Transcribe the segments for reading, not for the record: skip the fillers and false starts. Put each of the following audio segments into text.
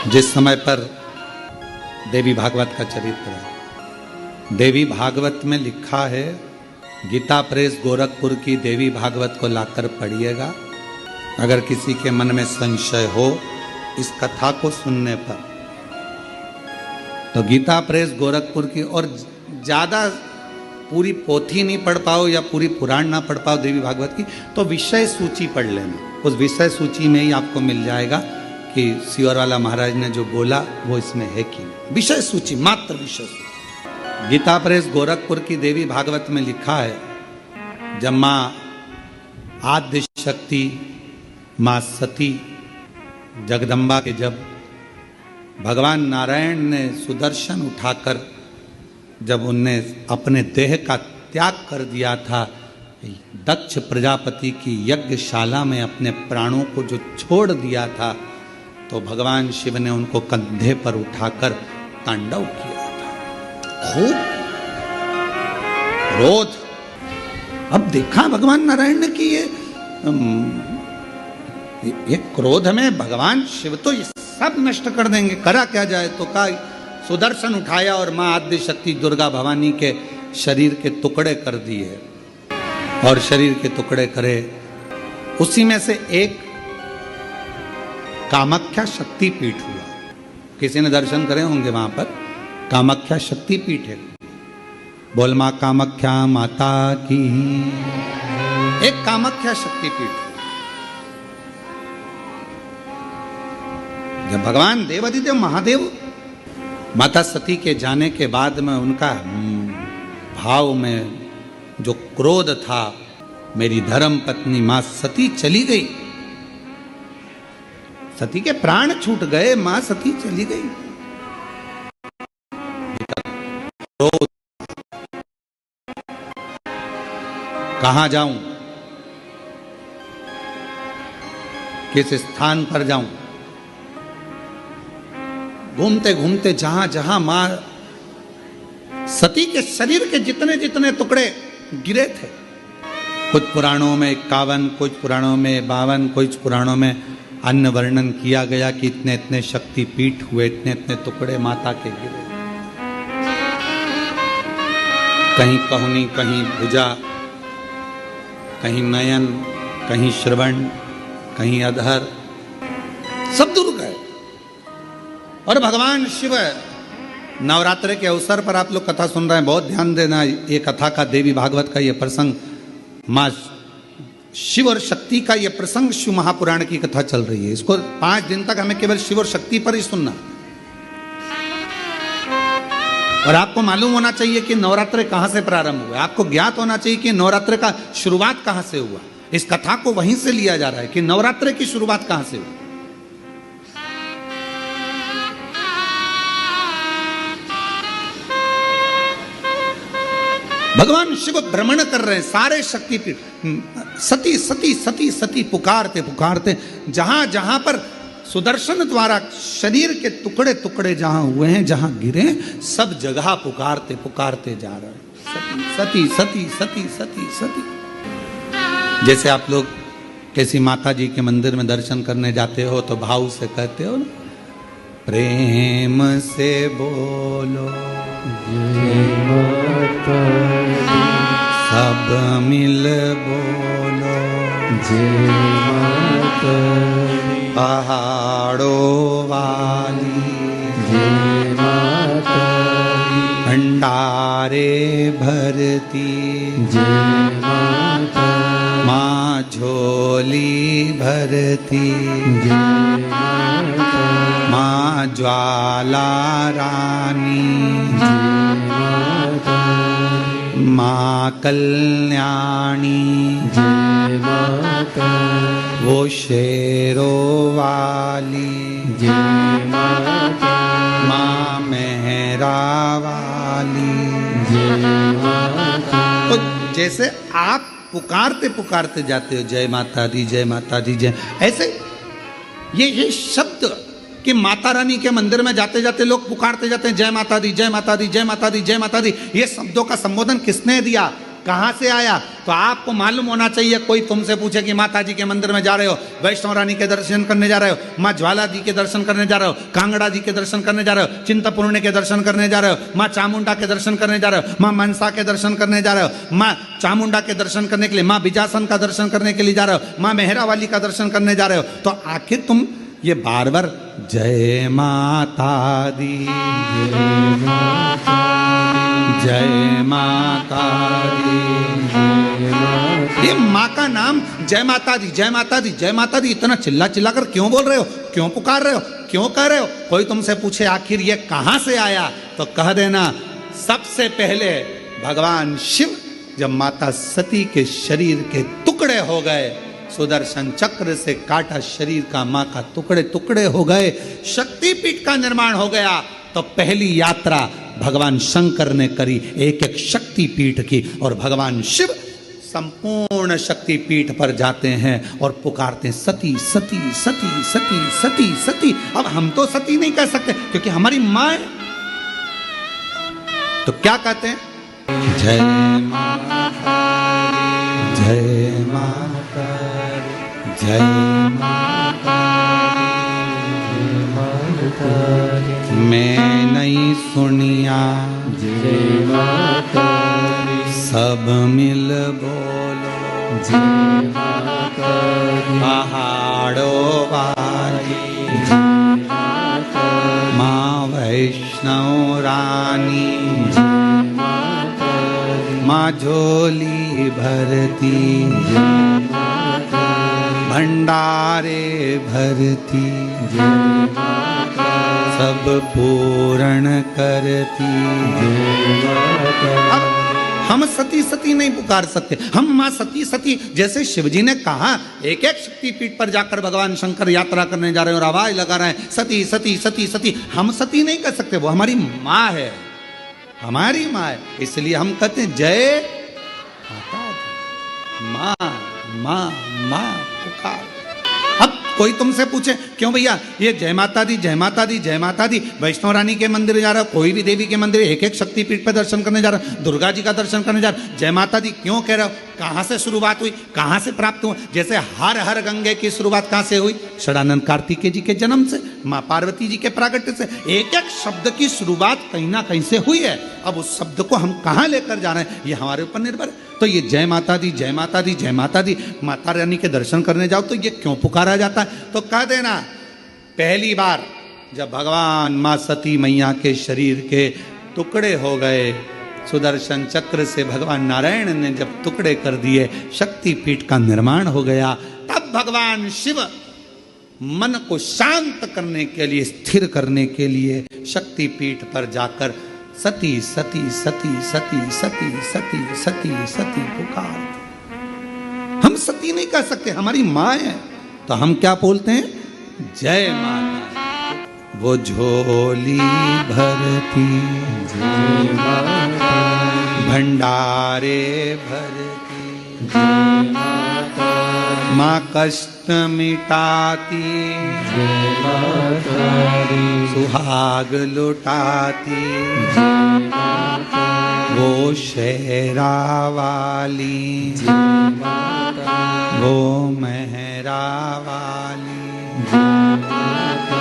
जिस समय पर देवी भागवत का चरित्र है, देवी भागवत में लिखा है, गीता प्रेस गोरखपुर की देवी भागवत को लाकर पढ़िएगा। अगर किसी के मन में संशय हो इस कथा को सुनने पर, तो गीता प्रेस गोरखपुर की, और ज़्यादा पूरी पोथी नहीं पढ़ पाओ या पूरी पुराण ना पढ़ पाओ देवी भागवत की, तो विषय सूची पढ़ लेना। उस विषय सूची में ही आपको मिल जाएगा कि सियोरवाला महाराज ने जो बोला वो इसमें है कि नहीं। विषय सूची, मात्र विषय सूची। गीता प्रेस गोरखपुर की देवी भागवत में लिखा है, जब माँ आद्य शक्ति, माँ सती जगदम्बा के जब भगवान नारायण ने सुदर्शन उठाकर जब उनने अपने देह का त्याग कर दिया था, दक्ष प्रजापति की यज्ञशाला में अपने प्राणों को जो छोड़ दिया था, तो भगवान शिव ने उनको कंधे पर उठाकर तांडव किया था। खूब क्रोध। अब देखा भगवान नारायण ने कि ये क्रोध में भगवान शिव तो ये सब नष्ट कर देंगे, करा क्या जाए। तो का सुदर्शन उठाया और मां आद्य शक्ति दुर्गा भवानी के शरीर के टुकड़े कर दिए, और शरीर के टुकड़े करे। उसी में से एक कामाख्या शक्तिपीठ हुआ। किसी ने दर्शन करे होंगे वहां पर, कामाख्या शक्तिपीठ है। बोल मां कामाख्या माता की। एक कामाख्या शक्तिपीठ। जब भगवान देवाधिदेव महादेव माता सती के जाने के बाद में उनका भाव में जो क्रोध था, मेरी धर्म पत्नी मां सती चली गई, सती के प्राण छूट गए, मां सती चली गई। क्रोध, कहां जाऊं, किस स्थान पर जाऊं। घूमते घूमते जहां जहां मां सती के शरीर के जितने जितने टुकड़े गिरे थे, कुछ पुराणों में 51, कुछ पुराणों में 52, कुछ पुराणों में अन्य वर्णन किया गया कि इतने इतने शक्तिपीठ हुए, इतने इतने टुकड़े माता के गिरे। कहीं पहुनी, कहीं भुजा, कहीं नयन, कहीं श्रवण, कहीं अधर, सब दूर गए। और भगवान शिव, नवरात्र के अवसर पर आप लोग कथा सुन रहे हैं, बहुत ध्यान देना। ये कथा का, देवी भागवत का ये प्रसंग, माँ शिव और शक्ति का ये प्रसंग शिव महापुराण की कथा चल रही है। इसको 5 दिन तक हमें केवल शिव और शक्ति पर ही सुनना। और आपको मालूम होना चाहिए कि नवरात्र कहां से प्रारंभ हुआ। आपको ज्ञात होना चाहिए कि नवरात्र का शुरुआत कहां से हुआ। इस कथा को वहीं से लिया जा रहा है कि नवरात्र की शुरुआत कहां से हुई। भगवान शिव भ्रमण कर रहे हैं सारे शक्तिपीठ। सती सती सती सती पुकारते पुकारते जहां जहां पर सुदर्शन द्वारा शरीर के टुकड़े टुकड़े जहां हुए हैं, जहां गिरे, सब जगह पुकारते पुकारते जा रहे हैं, सती सती सती सती सती। जैसे आप लोग किसी माता जी के मंदिर में दर्शन करने जाते हो तो भाव से कहते हो ना, प्रेम से बोलो सब मिल बोलो जय माता, पहाड़ों वाली जय माता, भंडारे भरती जय माता, माँ झोली भरती जय माता, माँ ज्वाला रानी जय माता, माँ कल्याणी जय माता, वो शेरों वाली जय माता, माँ मेहरा वाली जय माता। तो जैसे आप पुकारते पुकारते जाते हो, जय माता दी जय माता दी जय, ऐसे ये शब्द कि माता रानी के मंदिर में जाते जाते लोग पुकारते जाते हैं, जय माता दी जय माता दी जय माता दी जय माता दी। ये शब्दों का संबोधन किसने दिया? कहां से आया? तो आपको मालूम होना चाहिए। कोई तुमसे पूछे कि माता जी के मंदिर में जा रहे हो, वैष्णव रानी के दर्शन करने जा रहे हो, माँ ज्वाला जी के दर्शन करने जा रहे हो, कांगड़ा जी के दर्शन करने जा रहे हो, चिंतपूर्णी के दर्शन करने जा रहे हो, माँ चामुंडा के दर्शन करने जा रहे हो, माँ मनसा के दर्शन करने जा रहे हो, माँ चामुंडा के दर्शन करने के लिए, माँ बिजासन का दर्शन करने के लिए जा रहे हो, माँ मेहरा वाली का दर्शन करने जा रहे हो, तो आखिर तुम ये बार बार जय माता दी, जय माता दी, ये माँ का नाम जय माता दी, जय माता दी, जय माता दी इतना चिल्ला चिल्ला कर क्यों बोल रहे हो, क्यों पुकार रहे हो, क्यों कह रहे हो? कोई तुमसे पूछे आखिर ये कहां से आया, तो कह देना सबसे पहले भगवान शिव जब माता सती के शरीर के टुकड़े हो गए, सुदर्शन चक्र से काटा शरीर का मां का टुकड़े टुकड़े हो गए, शक्तिपीठ का निर्माण हो गया, तो पहली यात्रा भगवान शंकर ने करी एक एक शक्तिपीठ की, और भगवान शिव संपूर्ण शक्तिपीठ पर जाते हैं और पुकारते हैं सती सती सती सती सती सती। अब हम तो सती नहीं कह सकते क्योंकि हमारी मां है, तो क्या कहते हैं? जय माता जय माता जय माता, मैं नहीं सुनिया जय माता, सब मिल बोलो जय माता, पहाड़ों वाली जय माता, माँ वैष्णव रानी जय माता, माँ झोली भरती जय माता, भंडारे भरती जय माता, सब पूर्ण करती जय माता। हम सती सती नहीं पुकार सकते, हम माँ सती सती, जैसे शिवजी ने कहा एक एक शक्तिपीठ पर जाकर भगवान शंकर यात्रा करने जा रहे हैं और आवाज लगा रहे हैं सती सती सती सती। हम सती नहीं कर सकते, वो हमारी माँ है, हमारी माँ है, इसलिए हम कहते हैं जय माता दी, माँ माँ माँ पुकार। अब कोई तुमसे पूछे क्यों भैया ये जय माता दी जय माता दी जय माता दी, वैष्णव रानी के मंदिर जा रहा हो, कोई भी देवी के मंदिर एक एक शक्तिपीठ पर दर्शन करने जा रहा हो, दुर्गा जी का दर्शन करने जा रहा हो, जय माता दी क्यों कह रहे हो? कहाँ से शुरुआत हुई, कहाँ से प्राप्त हुआ? जैसे हर हर गंगे की शुरुआत कहाँ से हुई? षडानंद कार्तिकेय जी के जन्म से, माँ पार्वती जी के प्रागट्य से। एक एक शब्द की शुरुआत कहीं ना कहीं से हुई है। अब उस शब्द को हम कहाँ लेकर जा रहे हैं ये हमारे ऊपर निर्भर है। तो ये जय माता दी जय माता दी जय माता दी, माता रानी के दर्शन करने जाओ तो ये क्यों पुकारा जाता है? तो कह देना पहली बार जब भगवान माँ सती मैया के शरीर के टुकड़े हो गए, सुदर्शन चक्र से भगवान नारायण ने जब टुकड़े कर दिए, शक्तिपीठ का निर्माण हो गया, तब भगवान शिव मन को शांत करने के लिए, स्थिर करने के लिए शक्तिपीठ पर जाकर सती सती सती सती सती सती सती सती पुकार। हम सती नहीं कह सकते, हमारी माँ है, तो हम क्या बोलते हैं? जय माता। वो झोली भरती जय माता, भंडारे भरती जय माता, माँ कष्ट मिटाती जय माता, सुहाग लुटाती जय माता, वो शेरा वाली जय माता, वो मेहरा वाली।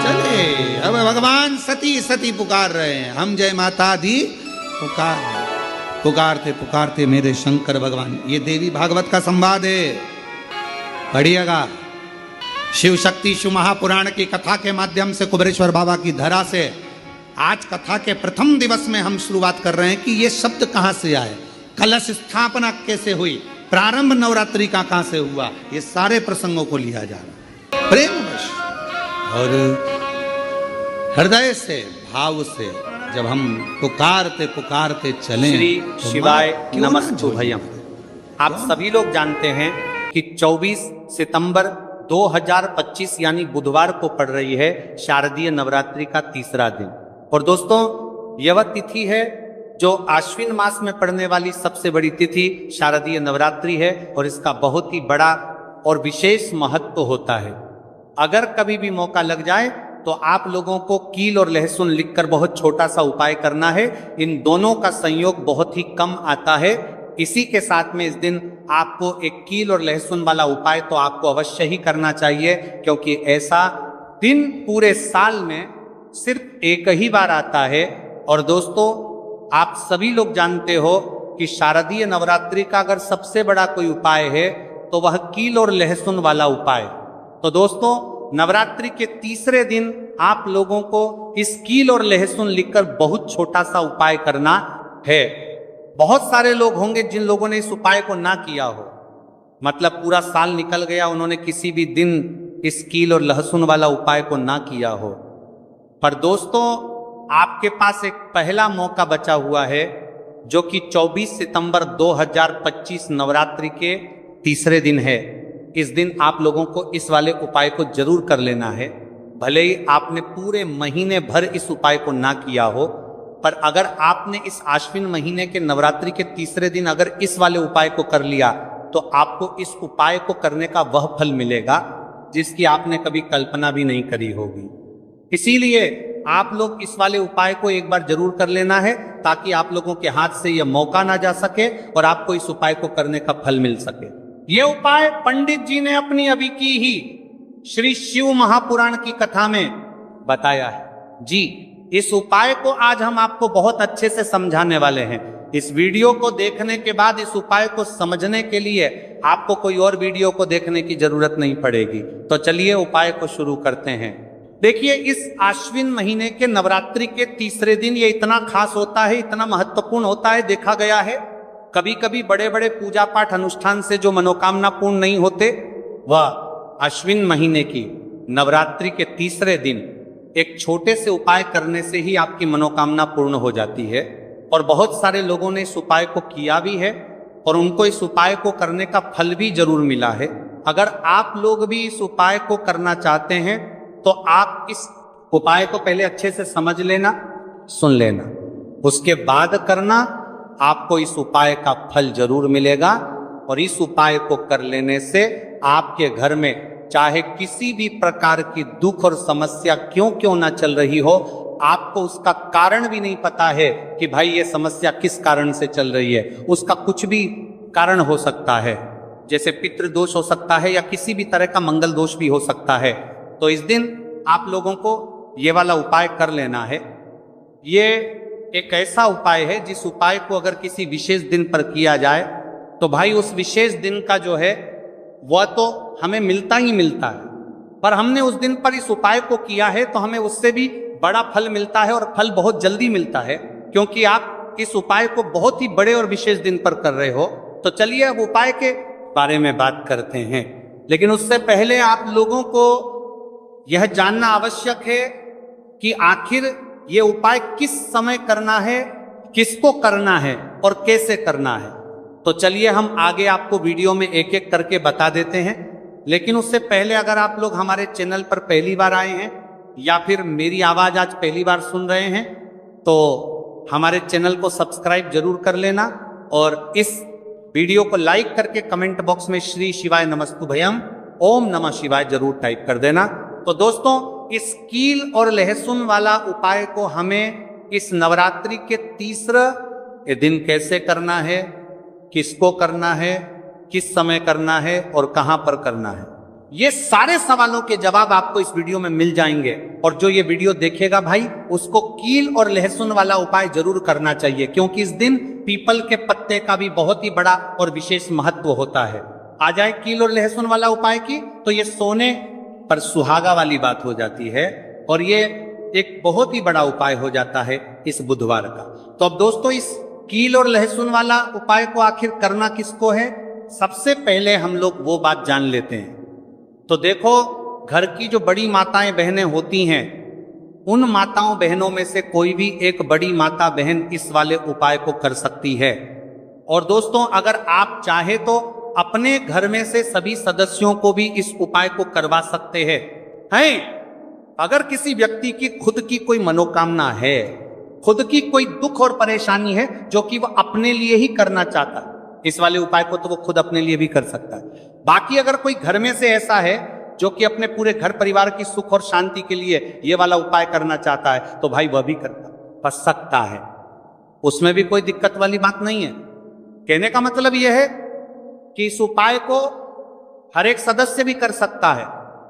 चले अब भगवान सती सती पुकार रहे हैं, हम जय माता दी पुकारते पुकारते मेरे शंकर भगवान। ये देवी भागवत का संवाद है, पढ़िएगा। शिव शक्ति शिव महापुराण की कथा के माध्यम से कुबेरेश्वर बाबा की धरा से आज कथा के प्रथम दिवस में हम शुरुआत कर रहे हैं कि ये शब्द कहाँ से आए, कलश स्थापना कैसे हुई, प्रारंभ नवरात्रि का कहाँ से हुआ, ये सारे प्रसंगों को लिया जा रहा है प्रेमवश और हृदय से, भाव से। जब हम पुकारते पुकारते चलें, श्री शिवाय नमस्तुभ्यम। आप सभी लोग जानते हैं कि 24 सितंबर 2025 यानी बुधवार को पड़ रही है शारदीय नवरात्रि का तीसरा दिन। और दोस्तों, यह तिथि है जो आश्विन मास में पड़ने वाली सबसे बड़ी तिथि शारदीय नवरात्रि है और इसका बहुत ही बड़ा और विशेष महत्व होता है। अगर कभी भी मौका लग जाए तो आप लोगों को कील और लहसुन लिखकर बहुत छोटा सा उपाय करना है। इन दोनों का संयोग बहुत ही कम आता है, इसी के साथ में इस दिन आपको एक कील और लहसुन वाला उपाय तो आपको अवश्य ही करना चाहिए, क्योंकि ऐसा दिन पूरे साल में सिर्फ एक ही बार आता है। और दोस्तों, आप सभी लोग जानते हो कि शारदीय नवरात्रि का अगर सबसे बड़ा कोई उपाय है तो वह कील और लहसुन वाला उपाय। तो दोस्तों, नवरात्रि के तीसरे दिन आप लोगों को इस कील और लहसुन लिखकर बहुत छोटा सा उपाय करना है। बहुत सारे लोग होंगे जिन लोगों ने इस उपाय को ना किया हो, मतलब पूरा साल निकल गया, उन्होंने किसी भी दिन इस कील और लहसुन वाला उपाय को ना किया हो। पर दोस्तों, आपके पास एक पहला मौका बचा हुआ है, जो कि 24 सितंबर 2025 नवरात्रि के तीसरे दिन है। इस दिन आप लोगों को इस वाले उपाय को जरूर कर लेना है। भले ही आपने पूरे महीने भर इस उपाय को ना किया हो, पर अगर आपने इस आश्विन महीने के नवरात्रि के तीसरे दिन अगर इस वाले उपाय को कर लिया तो आपको इस उपाय को करने का वह फल मिलेगा जिसकी आपने कभी कल्पना भी नहीं करी होगी। इसीलिए आप लोग इस वाले उपाय को एक बार जरूर कर लेना है, ताकि आप लोगों के हाथ से यह मौका ना जा सके और आपको इस उपाय को करने का फल मिल सके। यह उपाय पंडित जी ने अपनी अभी की ही श्री शिव महापुराण की कथा में बताया है जी। इस उपाय को आज हम आपको बहुत अच्छे से समझाने वाले हैं। इस वीडियो को देखने के बाद इस उपाय को समझने के लिए आपको कोई और वीडियो को देखने की जरूरत नहीं पड़ेगी। तो चलिए उपाय को शुरू करते हैं। देखिए, इस आश्विन महीने के नवरात्रि के तीसरे दिन ये इतना खास होता है, इतना महत्वपूर्ण होता है। देखा गया है कभी कभी बड़े बड़े पूजा पाठ अनुष्ठान से जो मनोकामना पूर्ण नहीं होते, वह अश्विन महीने की नवरात्रि के तीसरे दिन एक छोटे से उपाय करने से ही आपकी मनोकामना पूर्ण हो जाती है। और बहुत सारे लोगों ने इस उपाय को किया भी है और उनको इस उपाय को करने का फल भी जरूर मिला है। अगर आप लोग भी इस उपाय को करना चाहते हैं तो आप इस उपाय को पहले अच्छे से समझ लेना, सुन लेना, उसके बाद करना। आपको इस उपाय का फल जरूर मिलेगा। और इस उपाय को कर लेने से आपके घर में चाहे किसी भी प्रकार की दुख और समस्या क्यों ना चल रही हो, आपको उसका कारण भी नहीं पता है कि भाई ये समस्या किस कारण से चल रही है। उसका कुछ भी कारण हो सकता है, जैसे पितृदोष हो सकता है या किसी भी तरह का मंगल दोष भी हो सकता है। तो इस दिन आप लोगों को ये वाला उपाय कर लेना है। ये एक ऐसा उपाय है जिस उपाय को अगर किसी विशेष दिन पर किया जाए तो भाई उस विशेष दिन का जो है वह तो हमें मिलता ही मिलता है, पर हमने उस दिन पर इस उपाय को किया है तो हमें उससे भी बड़ा फल मिलता है, और फल बहुत जल्दी मिलता है, क्योंकि आप इस उपाय को बहुत ही बड़े और विशेष दिन पर कर रहे हो। तो चलिए अब उपाय के बारे में बात करते हैं। लेकिन उससे पहले आप लोगों को यह जानना आवश्यक है कि आखिर ये उपाय किस समय करना है, किसको करना है और कैसे करना है। तो चलिए हम आगे आपको वीडियो में एक एक करके बता देते हैं। लेकिन उससे पहले अगर आप लोग हमारे चैनल पर पहली बार आए हैं या फिर मेरी आवाज आज पहली बार सुन रहे हैं तो हमारे चैनल को सब्सक्राइब जरूर कर लेना, और इस वीडियो को लाइक करके कमेंट बॉक्स में श्री शिवाय नमस्तुभयम ओम नमः शिवाय जरूर टाइप कर देना। तो दोस्तों, इस कील और लहसुन वाला उपाय को हमें इस नवरात्रि के तीसरे दिन कैसे करना है, किसको करना है, किस समय करना है और कहां पर करना है, ये सारे सवालों के जवाब आपको इस वीडियो में मिल जाएंगे। और जो ये वीडियो देखेगा भाई, उसको कील और लहसुन वाला उपाय जरूर करना चाहिए, क्योंकि इस दिन पीपल के पत्ते का भी बहुत ही बड़ा और विशेष महत्व होता है। आ जाए कील और लहसुन वाला उपाय की, तो ये सोने पर सुहागा वाली बात हो जाती है और ये एक बहुत ही बड़ा उपाय हो जाता है इस बुधवार का। तो अब दोस्तों, इस कील और लहसुन वाला उपाय को आखिर करना किसको है, सबसे पहले हम लोग वो बात जान लेते हैं। तो देखो, घर की जो बड़ी माताएं बहनें होती हैं, उन माताओं बहनों में से कोई भी एक बड़ी माता बहन इस वाले उपाय को कर सकती है। और दोस्तों, अगर आप चाहे तो अपने घर में से सभी सदस्यों को भी इस उपाय को करवा सकते हैं। अगर किसी व्यक्ति की खुद की कोई मनोकामना है, खुद की कोई दुख और परेशानी है जो कि वह अपने लिए ही करना चाहता है, इस वाले उपाय को तो वो खुद अपने लिए भी कर सकता है। बाकी अगर कोई घर में से ऐसा है जो कि अपने पूरे घर परिवार की सुख और शांति के लिए ये वाला उपाय करना चाहता है, तो भाई वह भी कर सकता है, उसमें भी कोई दिक्कत वाली बात नहीं है। कहने का मतलब यह है कि इस उपाय को हर एक सदस्य भी कर सकता है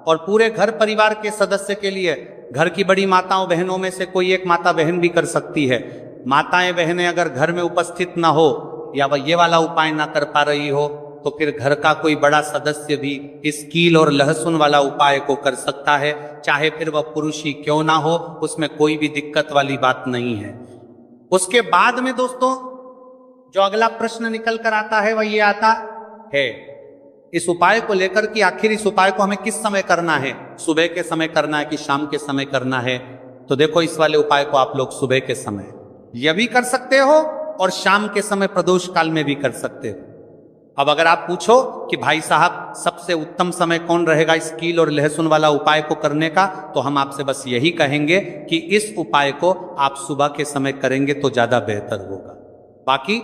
और पूरे घर परिवार के सदस्य के लिए घर की बड़ी माताओं बहनों में से कोई एक माता बहन भी कर सकती है। माताएं बहनें अगर घर में उपस्थित ना हो या वह ये वाला उपाय ना कर पा रही हो तो फिर घर का कोई बड़ा सदस्य भी इस कील और लहसुन वाला उपाय को कर सकता है, चाहे फिर वह पुरुष ही क्यों ना हो, उसमें कोई भी दिक्कत वाली बात नहीं है। उसके बाद में दोस्तों जो अगला प्रश्न निकल कर आता है वह ये आता है इस उपाय को लेकर कि आखिर इस उपाय को हमें किस समय करना है, सुबह के समय करना है कि शाम के समय करना है। तो देखो इस वाले उपाय को आप लोग सुबह के समय यह भी कर सकते हो और शाम के समय प्रदोष काल में भी कर सकते हो। अब अगर आप पूछो कि भाई साहब सबसे उत्तम समय कौन रहेगा इस कील और लहसुन वाला उपाय को करने का, तो हम आपसे बस यही कहेंगे कि इस उपाय को आप सुबह के समय करेंगे तो ज्यादा बेहतर होगा। बाकी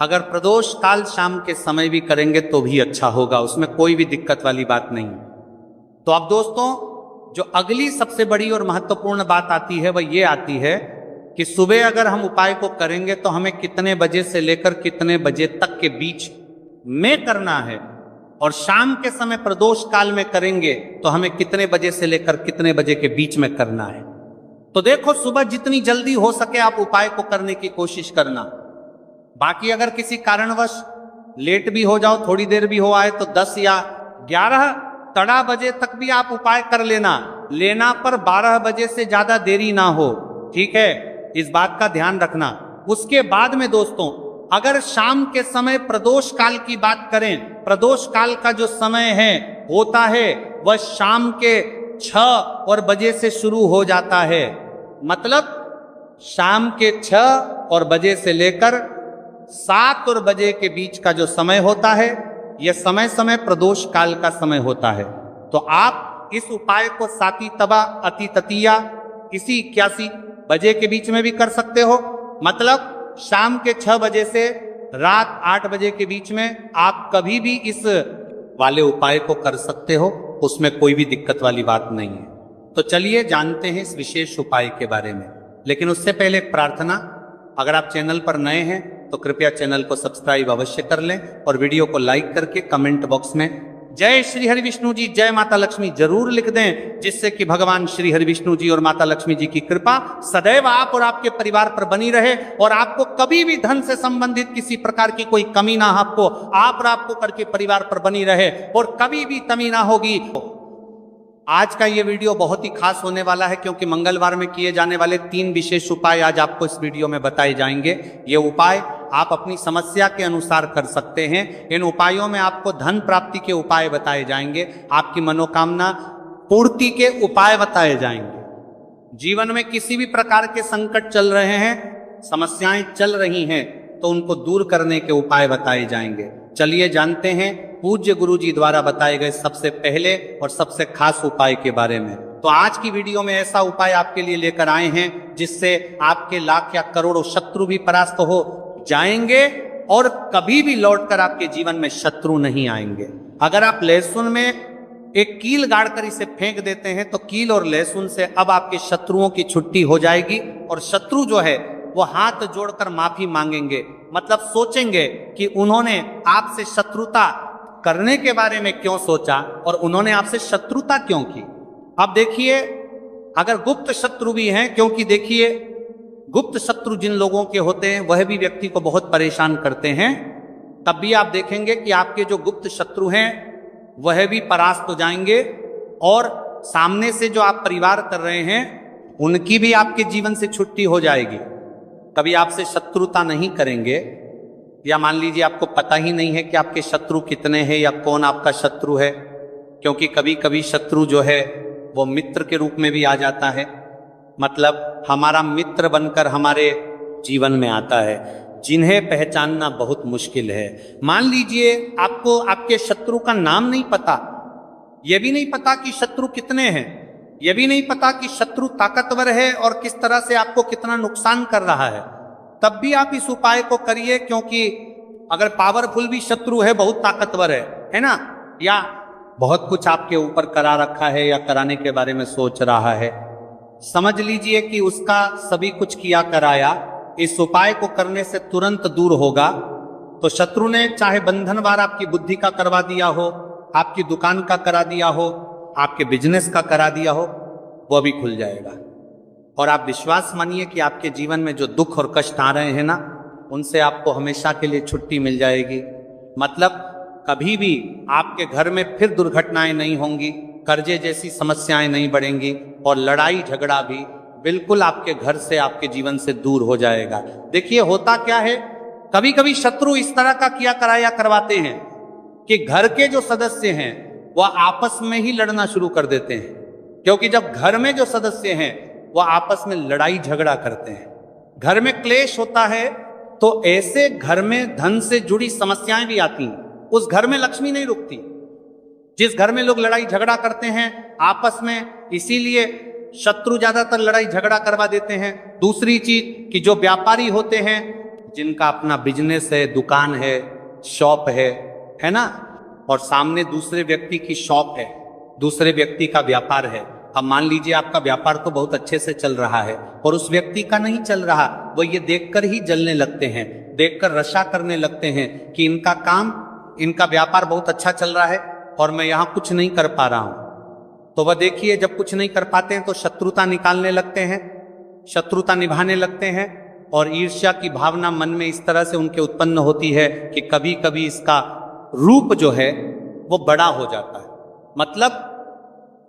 अगर प्रदोष काल शाम के समय भी करेंगे तो भी अच्छा होगा, उसमें कोई भी दिक्कत वाली बात नहीं। तो अब दोस्तों जो अगली सबसे बड़ी और महत्वपूर्ण बात आती है वह ये आती है कि सुबह अगर हम उपाय को करेंगे तो हमें कितने बजे से लेकर कितने बजे तक के बीच में करना है, और शाम के समय प्रदोष काल में करेंगे तो हमें कितने बजे से लेकर कितने बजे के बीच में करना है। तो देखो सुबह जितनी जल्दी हो सके आप उपाय को करने की कोशिश करना। बाकी अगर किसी कारणवश लेट भी हो जाओ, थोड़ी देर भी हो आए, तो 10 या 11 तड़ा बजे तक भी आप उपाय कर लेना पर 12 बजे से ज्यादा देरी ना हो, ठीक है, इस बात का ध्यान रखना। उसके बाद में दोस्तों अगर शाम के समय प्रदोष काल की बात करें, प्रदोष काल का जो समय है होता है वह शाम के 6 बजे से शुरू हो जाता है। मतलब शाम के 6 बजे से लेकर 7 बजे के बीच का जो समय होता है यह समय प्रदोष काल का समय होता है। तो आप इस उपाय को साती तबा अति ततिया इसी 81 बजे के बीच में भी कर सकते हो। मतलब शाम के 6 बजे से रात 8 बजे के बीच में आप कभी भी इस वाले उपाय को कर सकते हो, उसमें कोई भी दिक्कत वाली बात नहीं है। तो चलिए जानते हैं इस विशेष उपाय के बारे में, लेकिन उससे पहले एक प्रार्थना, अगर आप चैनल पर नए हैं तो कृपया चैनल को सब्सक्राइब अवश्य कर लें और वीडियो को लाइक करके कमेंट बॉक्स में जय श्री हरि विष्णु जी, जय माता लक्ष्मी जरूर लिख दें, जिससे कि भगवान श्री हरि विष्णु जी और माता लक्ष्मी जी की कृपा सदैव आप और आपके परिवार पर बनी रहे और आपको कभी भी धन से संबंधित किसी प्रकार की कोई कमी ना आपको आप और आपको करके परिवार पर बनी रहे और कभी भी कमी ना होगी। आज का ये वीडियो बहुत ही खास होने वाला है क्योंकि मंगलवार में किए जाने वाले 3 विशेष उपाय आज आपको इस वीडियो में बताए जाएंगे। ये उपाय आप अपनी समस्या के अनुसार कर सकते हैं। इन उपायों में आपको धन प्राप्ति के उपाय बताए जाएंगे, आपकी मनोकामना पूर्ति के उपाय बताए जाएंगे। जीवन में किसी भी प्रकार के संकट चल रहे हैं, समस्याएं चल रही हैं, तो उनको दूर करने के उपाय बताए जाएंगे। चलिए जानते हैं पूज्य गुरु जी द्वारा बताए गए सबसे पहले और सबसे खास उपाय के बारे में। तो आज की वीडियो में ऐसा उपाय आपके लिए लेकर आए हैं जिससे आपके लाख या करोड़ों शत्रु भी परास्त हो जाएंगे और कभी भी लौटकर आपके जीवन में शत्रु नहीं आएंगे। अगर आप लहसुन में एक कील गाड़कर इसे फेंक देते हैं तो कील और लहसुन से अब आपके शत्रुओं की छुट्टी हो जाएगी और शत्रु जो है वो हाथ जोड़कर माफी मांगेंगे। मतलब सोचेंगे कि उन्होंने आपसे शत्रुता करने के बारे में क्यों सोचा और उन्होंने आपसे शत्रुता क्यों की। अब देखिए अगर गुप्त शत्रु भी हैं, क्योंकि देखिए गुप्त शत्रु जिन लोगों के होते हैं वह भी व्यक्ति को बहुत परेशान करते हैं, तब भी आप देखेंगे कि आपके जो गुप्त शत्रु हैं वह भी परास्त हो जाएंगे और सामने से जो आप परिवार कर रहे हैं उनकी भी आपके जीवन से छुट्टी हो जाएगी। कभी आपसे शत्रुता नहीं करेंगे, या मान लीजिए आपको पता ही नहीं है कि आपके शत्रु कितने हैं या कौन आपका शत्रु है, क्योंकि कभी कभी शत्रु जो है वो मित्र के रूप में भी आ जाता है। मतलब हमारा मित्र बनकर हमारे जीवन में आता है, जिन्हें पहचानना बहुत मुश्किल है। मान लीजिए आपको आपके शत्रु का नाम नहीं पता, यह भी नहीं पता कि शत्रु कितने हैं, यह भी नहीं पता कि शत्रु ताकतवर है और किस तरह से आपको कितना नुकसान कर रहा है, तब भी आप इस उपाय को करिए। क्योंकि अगर पावरफुल भी शत्रु है, बहुत ताकतवर है ना, या बहुत कुछ आपके ऊपर करा रखा है या कराने के बारे में सोच रहा है, समझ लीजिए कि उसका सभी कुछ किया कराया इस उपाय को करने से तुरंत दूर होगा तो शत्रु ने चाहे बंधन वार आपकी बुद्धि का करवा दिया हो, आपकी दुकान का करा दिया हो, आपके बिजनेस का करा दिया हो, वो अभी खुल जाएगा। और आप विश्वास मानिए कि आपके जीवन में जो दुख और कष्ट आ रहे हैं ना, उनसे आपको हमेशा के लिए छुट्टी मिल जाएगी। मतलब कभी भी आपके घर में फिर दुर्घटनाएं नहीं होंगी, कर्जे जैसी समस्याएं नहीं बढ़ेंगी, और लड़ाई झगड़ा भी बिल्कुल आपके घर से, आपके जीवन से दूर हो जाएगा। देखिए होता क्या है, कभी कभी शत्रु इस तरह का किया कराया करवाते हैं कि घर के जो सदस्य हैं वह आपस में ही लड़ना शुरू कर देते हैं, क्योंकि जब घर में जो सदस्य हैं वह आपस में लड़ाई झगड़ा करते हैं, घर में क्लेश होता है, तो ऐसे घर में धन से जुड़ी समस्याएं भी आती हैं। उस घर में लक्ष्मी नहीं रुकती। जिस घर में लोग लड़ाई झगड़ा करते हैं आपस में, इसीलिए शत्रु ज्यादातर लड़ाई झगड़ा करवा देते हैं। दूसरी चीज कि जो व्यापारी होते हैं, जिनका अपना बिजनेस है, दुकान है, शॉप है ना, और सामने दूसरे व्यक्ति की शॉप है, दूसरे व्यक्ति का व्यापार है। अब मान लीजिए आपका व्यापार तो बहुत अच्छे से चल रहा है और उस व्यक्ति का नहीं चल रहा, वो ये देखकर ही जलने लगते हैं, देखकर रशा करने लगते हैं कि इनका काम, इनका व्यापार बहुत अच्छा चल रहा है और मैं यहाँ कुछ नहीं कर पा रहा हूं। तो वह देखिए जब कुछ नहीं कर पाते हैं तो शत्रुता निकालने लगते हैं, शत्रुता निभाने लगते हैं, और ईर्ष्या की भावना मन में इस तरह से उनके उत्पन्न होती है कि कभी कभी इसका रूप जो है वो बड़ा हो जाता है। मतलब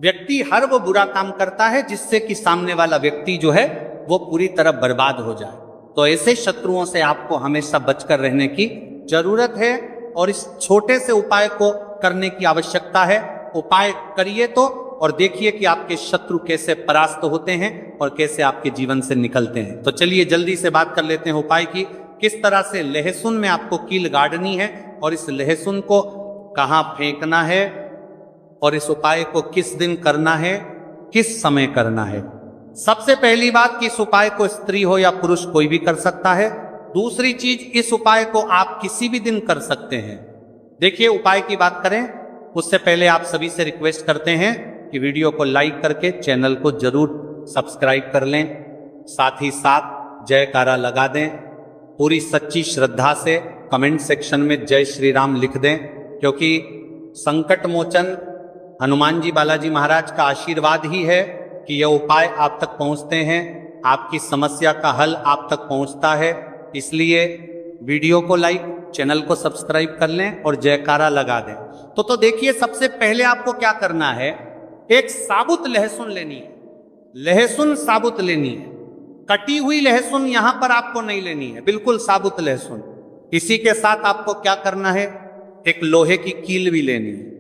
व्यक्ति हर वो बुरा काम करता है जिससे कि सामने वाला व्यक्ति जो है वो पूरी तरह बर्बाद हो जाए। तो ऐसे शत्रुओं से आपको हमेशा बचकर रहने की जरूरत है, और इस छोटे से उपाय को करने की आवश्यकता है। उपाय करिए तो, और देखिए कि आपके शत्रु कैसे परास्त होते हैं और कैसे आपके जीवन से निकलते हैं। तो चलिए जल्दी से बात कर लेते हैं उपाय की। किस तरह से लहसुन में आपको कील गाड़नी है और इस लहसुन को कहाँ फेंकना है, और इस उपाय को किस दिन करना है, किस समय करना है। सबसे पहली बात कि इस उपाय को स्त्री हो या पुरुष कोई भी कर सकता है। दूसरी चीज, इस उपाय को आप किसी भी दिन कर सकते हैं। देखिए उपाय की बात करें उससे पहले आप सभी से रिक्वेस्ट करते हैं कि वीडियो को लाइक करके चैनल को जरूर सब्सक्राइब कर लें, साथ ही साथ जयकारा लगा दें। पूरी सच्ची श्रद्धा से कमेंट सेक्शन में जय श्री राम लिख दें, क्योंकि संकट मोचन हनुमान जी बालाजी महाराज का आशीर्वाद ही है कि यह उपाय आप तक पहुंचते हैं, आपकी समस्या का हल आप तक पहुंचता है। इसलिए वीडियो को लाइक, चैनल को सब्सक्राइब कर लें और जयकारा लगा दें। तो देखिए सबसे पहले आपको क्या करना है, एक साबुत लहसुन लेनी है, लहसुन साबुत लेनी है। कटी हुई लहसुन यहां पर आपको नहीं लेनी है, बिल्कुल साबुत लहसुन। इसी के साथ आपको क्या करना है, एक लोहे की कील भी लेनी है।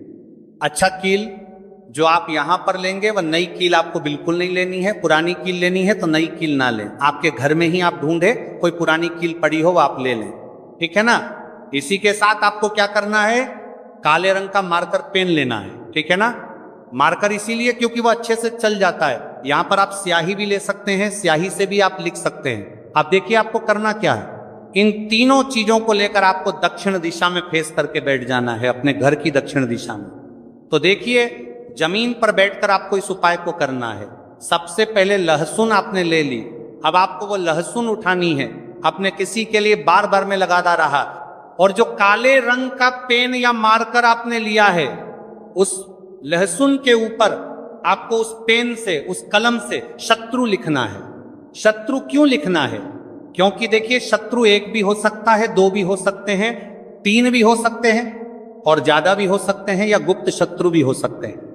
अच्छा कील जो आप यहां पर लेंगे वह नई कील आपको बिल्कुल नहीं लेनी है। पुरानी कील लेनी है तो नई कील ना लें, आपके घर में ही आप ढूंढे कोई पुरानी कील पड़ी हो वो आप ले लें, ठीक है ना। इसी के साथ आपको क्या करना है, काले रंग का मार्कर पेन लेना है, ठीक है ना। मार्कर इसीलिए क्योंकि वो अच्छे से चल जाता है। यहां पर आप स्याही भी ले सकते हैं, स्याही से भी आप लिख सकते हैं। अब देखिए आपको करना क्या है, इन तीनों चीजों को लेकर आपको दक्षिण दिशा में फेस करके बैठ जाना है, अपने घर की दक्षिण दिशा में। तो देखिए जमीन पर बैठकर आपको इस उपाय को करना है। सबसे पहले लहसुन आपने ले ली, अब आपको वो लहसुन उठानी है, अपने किसी के लिए बार बार में लगाता रहा, और जो काले रंग का पेन या मार्कर आपने लिया है उस लहसुन के ऊपर आपको उस पेन से, उस कलम से शत्रु लिखना है। शत्रु क्यों लिखना है, क्योंकि देखिए शत्रु एक भी हो सकता है, दो भी हो सकते हैं, तीन भी हो सकते हैं, और ज्यादा भी हो सकते हैं, या गुप्त शत्रु भी हो सकते हैं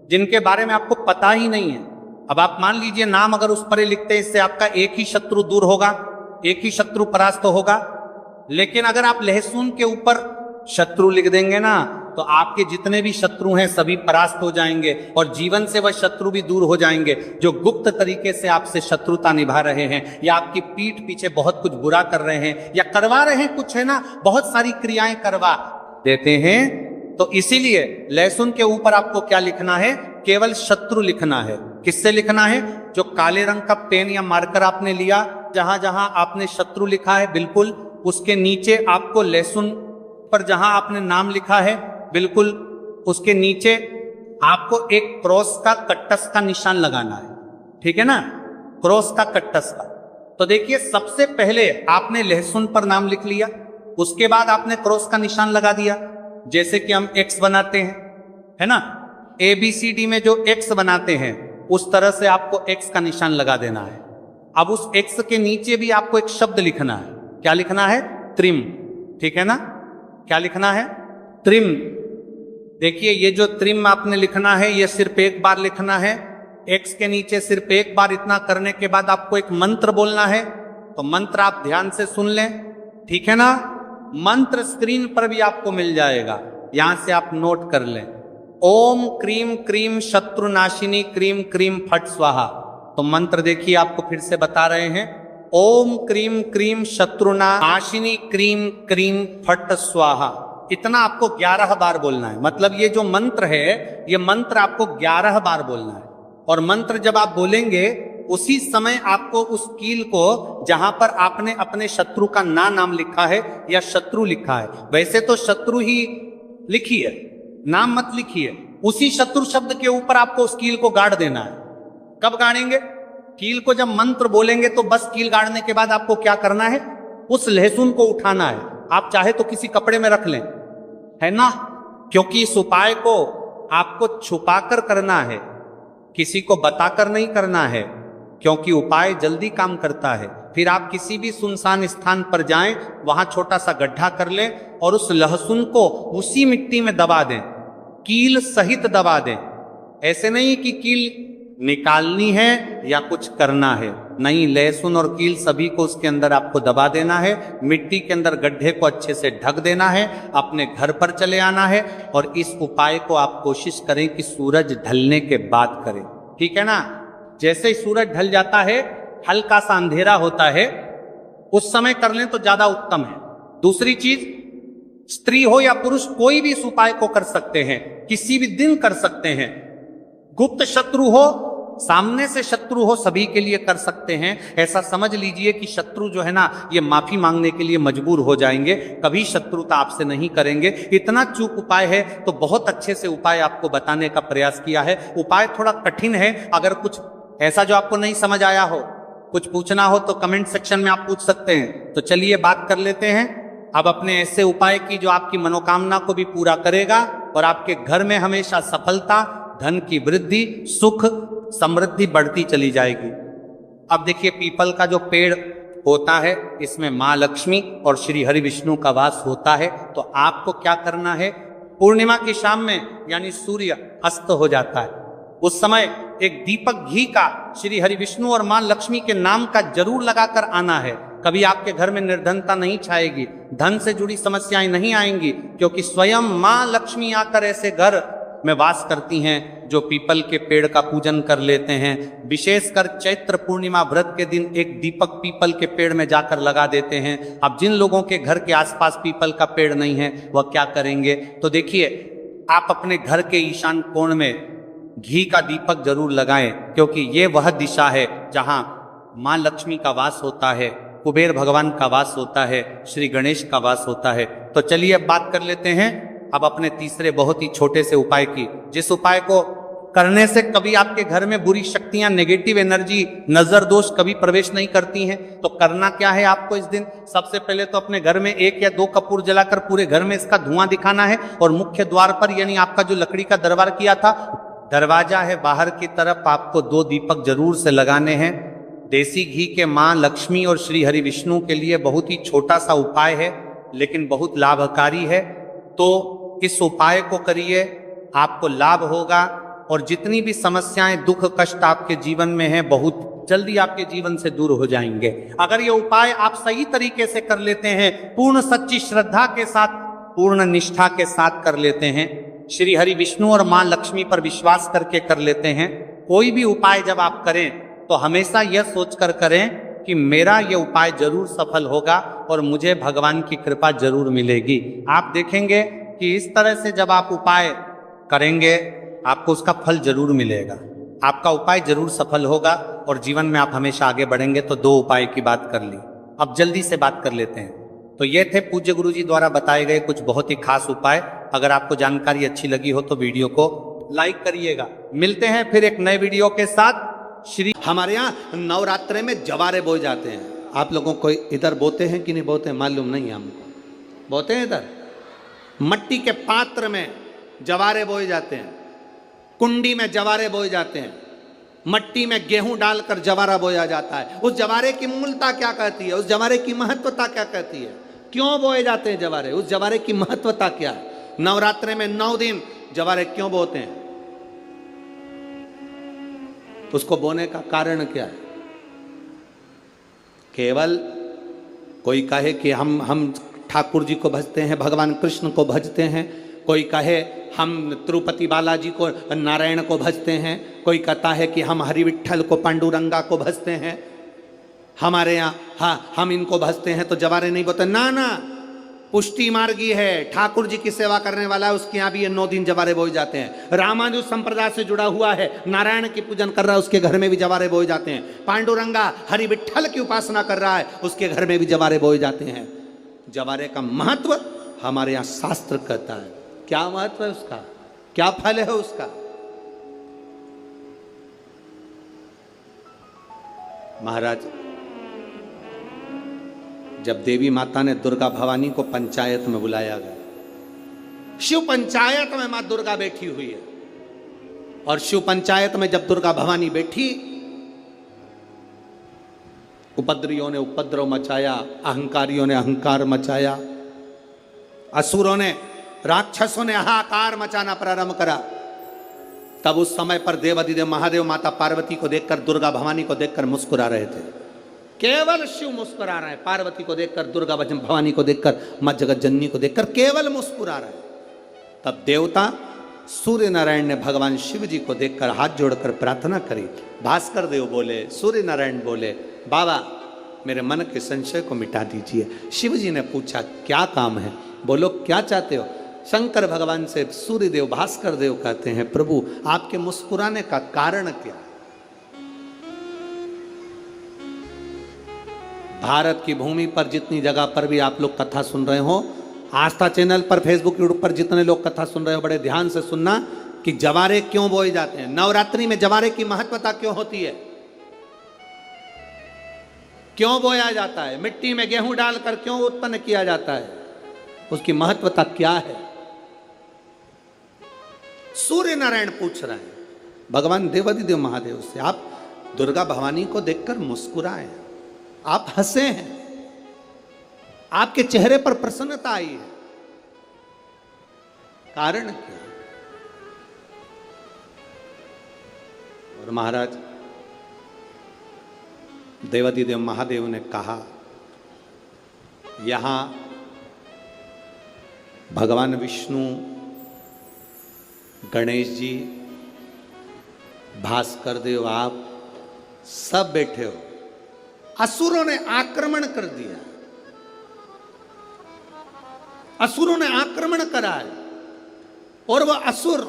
जिनके बारे में आपको पता ही नहीं है। अब आप मान लीजिए नाम अगर उस पर लिखते हैं, इससे आपका एक ही शत्रु दूर होगा, एक ही शत्रु परास्त होगा। लेकिन अगर आप लहसुन के ऊपर शत्रु लिख देंगे ना, तो आपके जितने भी शत्रु हैं सभी परास्त हो जाएंगे, और जीवन से वह शत्रु भी दूर हो जाएंगे जो गुप्त तरीके से आपसे शत्रुता निभा रहे हैं, या आपकी पीठ पीछे बहुत कुछ बुरा कर रहे हैं, या करवा रहे हैं कुछ, है ना, बहुत सारी क्रियाएं करवा देते हैं। तो इसीलिए लहसुन के ऊपर आपको क्या लिखना है, केवल शत्रु लिखना है। किससे लिखना है, जो काले रंग का पेन या मार्कर आपने लिया, जहां जहां आपने शत्रु लिखा है बिल्कुल उसके नीचे आपको लहसुन पर जहां आपने नाम लिखा है बिल्कुल उसके नीचे आपको एक क्रॉस का कट्टस का निशान लगाना है, ठीक है ना, क्रॉस का कट्टस का। तो देखिए सबसे पहले आपने लहसुन पर नाम लिख लिया, उसके बाद आपने क्रॉस का निशान लगा दिया, जैसे कि हम एक्स बनाते हैं, है ना, ABCD में जो एक्स बनाते हैं उस तरह से आपको एक्स का निशान लगा देना है। अब उस एक्स के नीचे भी आपको एक शब्द लिखना है। क्या लिखना है? त्रिम। ठीक है ना? क्या लिखना है? त्रिम। देखिए ये जो त्रिम आपने लिखना है ये सिर्फ एक बार लिखना है। एक्स के नीचे सिर्फ एक बार इतना करने के बाद आपको एक मंत्र बोलना है। तो मंत्र आप ध्यान से सुन लें, ठीक है ना? मंत्र स्क्रीन पर भी आपको मिल जाएगा, यहां से आप नोट कर लें। ओम क्रीम क्रीम शत्रुनाशिनी क्रीम क्रीम फट स्वाहा। तो मंत्र देखिए आपको फिर से बता रहे हैं, ओम क्रीम क्रीम शत्रुनाशिनी क्रीम क्रीम फट स्वाहा। इतना आपको 11 बार बोलना है। मतलब ये जो मंत्र है ये मंत्र आपको 11 बार बोलना है। और मंत्र जब आप बोलेंगे उसी समय आपको उस कील को जहां पर आपने अपने शत्रु का नाम लिखा है या शत्रु लिखा है, वैसे तो शत्रु ही लिखी है, नाम मत लिखिए, उसी शत्रु शब्द के ऊपर आपको उस कील को गाड़ देना है। कब गाड़ेंगे? कील को जब मंत्र बोलेंगे तो बस कील गाड़ने के बाद आपको क्या करना है? उस लहसुन को उठाना है। आप चाहे तो किसी कपड़े में रख लें, है ना, क्योंकि इस उपाय को आपको छुपाकर करना है, किसी को बताकर नहीं करना है, क्योंकि उपाय जल्दी काम करता है। फिर आप किसी भी सुनसान स्थान पर जाएं, वहां छोटा सा गड्ढा कर लें और उस लहसुन को उसी मिट्टी में दबा दें, कील सहित दबा दें। ऐसे नहीं कि कील निकालनी है या कुछ करना है, नहीं, लहसुन और कील सभी को उसके अंदर आपको दबा देना है। मिट्टी के अंदर गड्ढे को अच्छे से ढक देना है, अपने घर पर चले आना है। और इस उपाय को आप कोशिश करें कि सूरज ढलने के बाद करें, ठीक है ना? जैसे ही सूरज ढल जाता है, हल्का सा अंधेरा होता है, उस समय कर लें तो ज्यादा उत्तम है। दूसरी चीज, स्त्री हो या पुरुष कोई भी इस उपाय को कर सकते हैं, किसी भी दिन कर सकते हैं। गुप्त शत्रु हो, सामने से शत्रु हो, सभी के लिए कर सकते हैं। ऐसा समझ लीजिए कि शत्रु जो है ना ये माफी मांगने के लिए मजबूर हो जाएंगे, कभी शत्रुता आपसे नहीं करेंगे। इतना चूक उपाय है तो बहुत अच्छे से उपाय आपको बताने का प्रयास किया है। उपाय थोड़ा कठिन है, अगर कुछ ऐसा जो आपको नहीं समझ आया हो, कुछ पूछना हो तो कमेंट सेक्शन में आप पूछ सकते हैं। तो चलिए बात कर लेते हैं अब अपने ऐसे उपाय की जो आपकी मनोकामना को भी पूरा करेगा और आपके घर में हमेशा सफलता, धन की वृद्धि, सुख, समृद्धि बढ़ती चली जाएगी। अब देखिए पीपल का जो पेड़ होता है इसमें माँ लक्ष्मी और श्री हरि विष्णु का वास होता है। तो आपको क्या करना है, पूर्णिमा की शाम में यानी सूर्य अस्त हो जाता है, उस समय एक दीपक घी का श्री हरि विष्णु और माँ लक्ष्मी के नाम का जरूर लगाकर आना है। कभी आपके घर में निर्धनता नहीं छाएगी, धन से जुड़ी समस्याएं नहीं आएंगी, क्योंकि स्वयं माँ लक्ष्मी आकर ऐसे घर में वास करती हैं जो पीपल के पेड़ का पूजन कर लेते हैं। विशेषकर चैत्र पूर्णिमा व्रत के दिन एक दीपक पीपल के पेड़ में जाकर लगा देते हैं। अब जिन लोगों के घर के आसपास पीपल का पेड़ नहीं है वह क्या करेंगे, तो देखिए आप अपने घर के ईशान कोण में घी का दीपक जरूर लगाएं, क्योंकि ये वह दिशा है जहां माँ लक्ष्मी का वास होता है, कुबेर भगवान का वास होता है, श्री गणेश का वास होता है। तो चलिए अब बात कर लेते हैं अब अपने तीसरे बहुत ही छोटे से उपाय की, जिस उपाय को करने से कभी आपके घर में बुरी शक्तियां, नेगेटिव एनर्जी, नजर दोष कभी प्रवेश नहीं करती हैं। तो करना क्या है आपको इस दिन, सबसे पहले तो अपने घर में 1 या 2 कपूर जलाकर पूरे घर में इसका धुआं दिखाना है और मुख्य द्वार पर यानी आपका जो लकड़ी का दरबार किया था दरवाजा है बाहर की तरफ आपको 2 दीपक जरूर से लगाने हैं। देसी घी के माँ लक्ष्मी और श्री हरि विष्णु के लिए बहुत ही छोटा सा उपाय है लेकिन बहुत लाभकारी है। तो इस उपाय को करिए, आपको लाभ होगा और जितनी भी समस्याएं, दुख, कष्ट आपके जीवन में है बहुत जल्दी आपके जीवन से दूर हो जाएंगे। अगर ये उपाय आप सही तरीके से कर लेते हैं, पूर्ण सच्ची श्रद्धा के साथ, पूर्ण निष्ठा के साथ कर लेते हैं, श्री हरि विष्णु और माँ लक्ष्मी पर विश्वास करके कर लेते हैं, कोई भी उपाय जब आप करें तो हमेशा यह सोचकर करें कि मेरा यह उपाय जरूर सफल होगा और मुझे भगवान की कृपा जरूर मिलेगी। आप देखेंगे कि इस तरह से जब आप उपाय करेंगे आपको उसका फल जरूर मिलेगा, आपका उपाय जरूर सफल होगा और जीवन में आप हमेशा आगे बढ़ेंगे। तो 2 उपाय की बात कर ली, अब जल्दी से बात कर लेते हैं। तो ये थे पूज्य गुरु जी द्वारा बताए गए कुछ बहुत ही खास उपाय। अगर आपको जानकारी अच्छी लगी हो तो वीडियो को लाइक करिएगा। मिलते हैं फिर एक नए वीडियो के साथ। हमारे यहाँ नवरात्रे में जवारे बोए जाते हैं, आप लोगों को इधर बोते हैं कि नहीं बोते मालूम नहीं हमको। बोते हैं इधर, मट्टी के पात्र में जवारे बोए जाते हैं, कुंडी में जवारे बोए जाते हैं, मट्टी में गेहूं डालकर जवारा बोया जाता है। उस जवारे की मूलता क्या कहती है, उस जवारे की महत्वता क्या कहती है, क्यों बोए जाते हैं जवारे, उस जवारे की महत्वता क्या है? नवरात्रि में 9 दिन जवारे क्यों बोते हैं, उसको बोने का कारण क्या है? केवल कोई कहे कि हम ठाकुर जी को भजते हैं, भगवान कृष्ण को भजते हैं, कोई कहे हम तिरुपति बालाजी को, नारायण को भजते हैं, कोई कहता है कि हम हरि विट्ठल को, पांडुरंगा को भजते हैं, हमारे यहाँ हाँ हम इनको भजते हैं तो जवारे नहीं बोते। ना ना, पुष्टि मार्गी है, ठाकुर जी की सेवा करने वाला है, उसके यहाँ भी ये 9 दिन जवारे बोए जाते हैं। रामानुज संप्रदाय से जुड़ा हुआ है, नारायण की पूजन कर रहा है, उसके घर में भी जवारे बोए जाते हैं। पांडुरंगा हरि विट्ठल की उपासना कर रहा है, उसके घर में भी जवारे बोए जाते हैं। जवारे का महत्व हमारे यहाँ शास्त्र कहता है। क्या महत्व है उसका, क्या फल है उसका? महाराज, जब देवी माता ने दुर्गा भवानी को पंचायत में बुलाया गया, शिव पंचायत में मां दुर्गा बैठी हुई है, और शिव पंचायत में जब दुर्गा भवानी बैठी, उपद्रवियों ने उपद्रव मचाया, अहंकारियों ने अहंकार मचाया, असुरों ने, राक्षसों ने हाहाकार मचाना प्रारंभ करा। तब उस समय पर देवाधिदेव महादेव माता पार्वती को देखकर, दुर्गा भवानी को देखकर मुस्कुरा रहे थे। केवल शिव मुस्कुरा रहे हैं, पार्वती को देखकर, दुर्गा भवानी को देखकर, मां जगत जननी को देखकर केवल मुस्कुरा रहे हैं। तब देवता सूर्य नारायण ने भगवान शिव जी को देखकर हाथ जोड़कर प्रार्थना करी। भास्कर देव बोले, सूर्य नारायण बोले, बाबा मेरे मन के संशय को मिटा दीजिए। शिव जी ने पूछा क्या काम है, बोलो क्या चाहते हो? शंकर भगवान से सूर्य देव, भास्कर देव कहते हैं, प्रभु आपके मुस्कुराने का कारण क्या है? भारत की भूमि पर जितनी जगह पर भी आप लोग कथा सुन रहे हो, आस्था चैनल पर, फेसबुक, यूट्यूब पर जितने लोग कथा सुन रहे हो, बड़े ध्यान से सुनना कि जवारे क्यों बोए जाते हैं, नवरात्रि में जवारे की महत्वता क्यों होती है, क्यों बोया जाता है, मिट्टी में गेहूं डालकर क्यों उत्पन्न किया जाता है, उसकी महत्वता क्या है? सूर्य नारायण पूछ रहे हैं भगवान देवाधिदेव महादेव से। आप दुर्गा भवानी को देखकर मुस्कुराए, आप हंसे हैं, आपके चेहरे पर प्रसन्नता आई है, कारण क्या? और महाराज देवाधिदेव महादेव ने कहा, यहां भगवान विष्णु, गणेश जी, भास्कर देव, आप सब बैठे हो। असुरों ने आक्रमण कर दिया, असुरों ने आक्रमण करा है, और वह असुर